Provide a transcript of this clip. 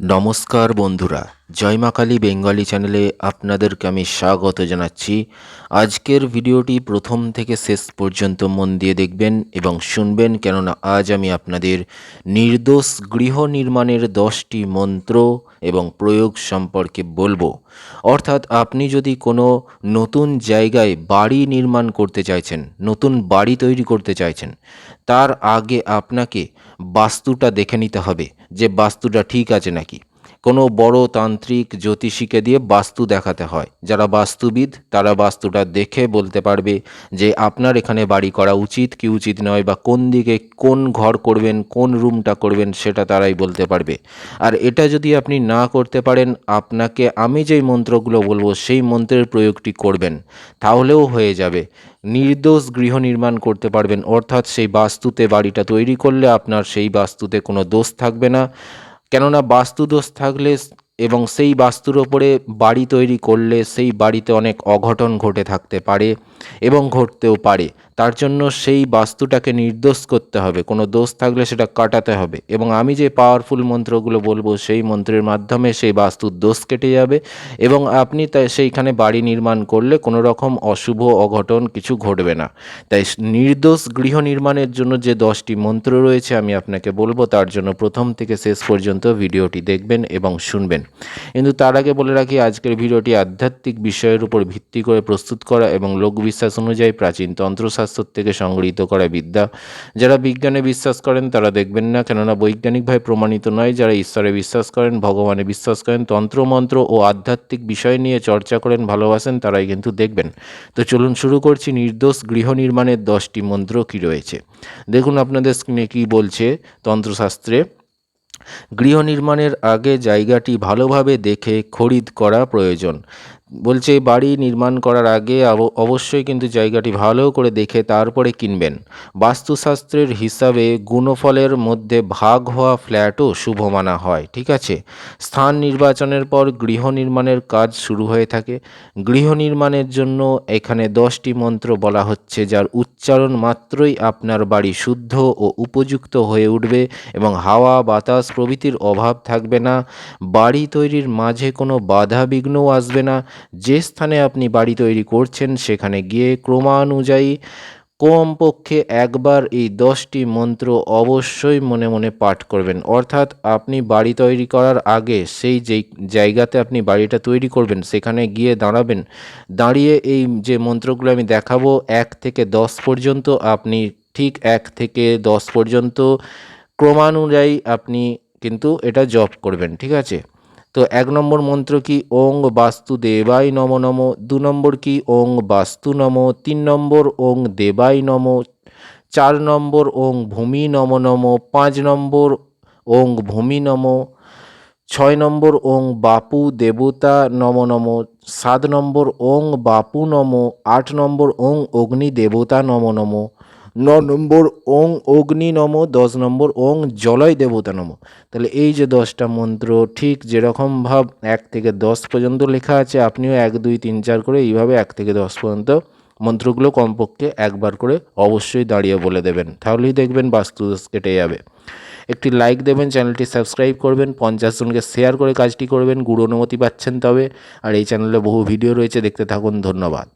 নমস্কার বন্ধুরা, জয় মা কালী বেঙ্গলি চ্যানেলে আপনাদেরকে আমি স্বাগত জানাচ্ছি। আজকের ভিডিওটি প্রথম থেকে শেষ পর্যন্ত মন দিয়ে দেখবেন এবং শুনবেন, কেননা আজ আমি আপনাদের নির্দোষ গৃহ নির্মাণের 10টি মন্ত্র এবং প্রয়োগ সম্পর্কে বলবো। অর্থাৎ আপনি যদি কোনো নতুন জায়গায় বাড়ি নির্মাণ করতে চাইছেন, নতুন বাড়ি তৈরি করতে চাইছেন, তার আগে আপনাকে বাস্তুটা দেখে নিতে হবে যে বাস্তুটা ঠিক আছে নাকি। কোনো বড় তান্ত্রিক জ্যোতিষীকে দিয়ে বাস্তু দেখাতে হয়। যারা বাস্তুবিদ তারা বাস্তুটা দেখে বলতে পারবে যে আপনার এখানে বাড়ি করা উচিত কি উচিত নয়, বা কোন দিকে কোন ঘর করবেন, কোন রুমটা করবেন, সেটা তারাই বলতে পারবে। আর এটা যদি আপনি না করতে পারেন, আপনাকে আমি যেই মন্ত্রগুলো বলবো সেই মন্ত্রের প্রয়োগটি করবেন, তাহলেও হয়ে যাবে। নির্দোষ গৃহ নির্মাণ করতে পারবেন, অর্থাৎ সেই বাস্তুতে বাড়িটা তৈরি করলে আপনার সেই বাস্তুতে কোনো দোষ থাকবে না। কেননা বাস্তু দোষ থাকলে এবং সেই বাস্তুর ওপরে বাড়ি তৈরি করলে সেই বাড়িতে অনেক অঘটন ঘটে থাকতে পারে এবং ঘটতেও পারে। তার জন্য সেই বাস্তুটাকে নির্দোষ করতে হবে, কোনো দোষ থাকলে সেটা কাটাতে হবে। এবং আমি যে পাওয়ারফুল মন্ত্রগুলো বলবো সেই মন্ত্রের মাধ্যমে সেই বাস্তুর দোষ কেটে যাবে এবং আপনি তাই সেইখানে বাড়ি নির্মাণ করলে কোনো রকম অশুভ অঘটন কিছু ঘটবে না। তাই নির্দোষ গৃহ নির্মাণের জন্য যে 10টি মন্ত্র রয়েছে আমি আপনাকে বলবো, তার জন্য প্রথম থেকে শেষ পর্যন্ত ভিডিওটি দেখবেন এবং শুনবেন। কিন্তু তার আগে বলে রাখি, আজকের ভিডিওটি আধ্যাত্মিক বিষয়ের উপর ভিত্তি করে প্রস্তুত করা এবং লোকবিশ্বাস অনুযায়ী প্রাচীন তন্ত্রশাস্ত্র থেকে সংগৃহীত করা বিদ্যা। যারা বিজ্ঞানে বিশ্বাস করেন তারা দেখবেন না, কেননা বৈজ্ঞানিকভাবে প্রমাণিত নয়। যারা ঈশ্বরে বিশ্বাস করেন, ভগবানে বিশ্বাস করেন, তন্ত্রমন্ত্র ও আধ্যাত্মিক বিষয় নিয়ে চর্চা করেন, ভালোবাসেন, তারাই কিন্তু দেখবেন। তো চলুন শুরু করছি। নির্দোষ গৃহ নির্মাণের 10টি মন্ত্র কী রয়েছে দেখুন আপনাদের স্ক্রিনে কী বলছে তন্ত্রশাস্ত্রে। গৃহ নির্মাণের আগে জায়গাটি ভালোভাবে দেখে খরিদ করা প্রয়োজন। বলছে বাড়ি নির্মাণ করার আগে অবশ্যই কিন্তু জায়গাটি ভালো করে দেখে তারপরে কিনবেন। বাস্তুশাস্ত্রের হিসাবে গুণফলের মধ্যে ভাগ হওয়া ফ্ল্যাটও শুভ মানা হয়, ঠিক আছে। স্থান নির্বাচনের পর গৃহ নির্মাণের কাজ শুরু হয়ে থাকে। গৃহ নির্মাণের জন্য এখানে 10টি মন্ত্র বলা হচ্ছে, যার উচ্চারণ মাত্রই আপনার বাড়ি শুদ্ধ ও উপযুক্ত হয়ে উঠবে এবং হাওয়া বাতাস প্রভৃতির অভাব থাকবে না। বাড়ি তৈরির মাঝে কোনো বাধা বিঘ্নও আসবে না। যে স্থানে আপনি বাড়ি তৈরি করছেন সেখানে গিয়ে ক্রমানুযায়ী কমপক্ষে একবার এই 10টি মন্ত্র অবশ্যই মনে মনে পাঠ করবেন। অর্থাৎ আপনি বাড়ি তৈরি করার আগে সেই যেই জায়গাতে আপনি বাড়িটা তৈরি করবেন সেখানে গিয়ে দাঁড়াবেন। দাঁড়িয়ে এই যে মন্ত্রগুলো আমি দেখাবো 1 থেকে 10 পর্যন্ত, আপনি ঠিক 1 থেকে 10 পর্যন্ত ক্রমানুযায়ী আপনি কিন্তু এটা জপ করবেন, ঠিক আছে। তো 1 নম্বর মন্ত্র কি, ওং বাস্তু দেবাই নম নম। 2 নম্বর কি, ওং বাস্তু নম। 3 নম্বর ওং দেবাই নম। 4 নম্বর ওং ভূমি নম নম। 5 নম্বর ওং ভূমি নম। 6 নম্বর ওং বাপু দেবতা নম নম। 7 নম্বর ওং বাপু নম। 8 নম্বর ওং অগ্নি দেবতা নম নম। 9 নম্বর ওং অগ্নি নম। 10 নম্বর ওং জলয় দেবতা নম। তাহলে এই যে 10টা মন্ত্র ঠিক যেরকম ভাব 1 থেকে 10 পর্যন্ত লেখা আছে, আপনিও 1 2 3 4 করে এইভাবে 1 থেকে 10 পর্যন্ত মন্ত্রগুলো কমপক্ষে একবার করে অবশ্যই দাঁড়িয়ে বলে দেবেন, তাহলেই দেখবেন বাস্তু দোষ কেটে যাবে। একটি লাইক দেবেন, চ্যানেলটি সাবস্ক্রাইব করবেন, 50 জনকে শেয়ার করে কাজটি করবেন, গুরু অনুমতি পাচ্ছেন তবে। আর এই চ্যানেলে বহু ভিডিও রয়েছে, দেখতে থাকুন। ধন্যবাদ।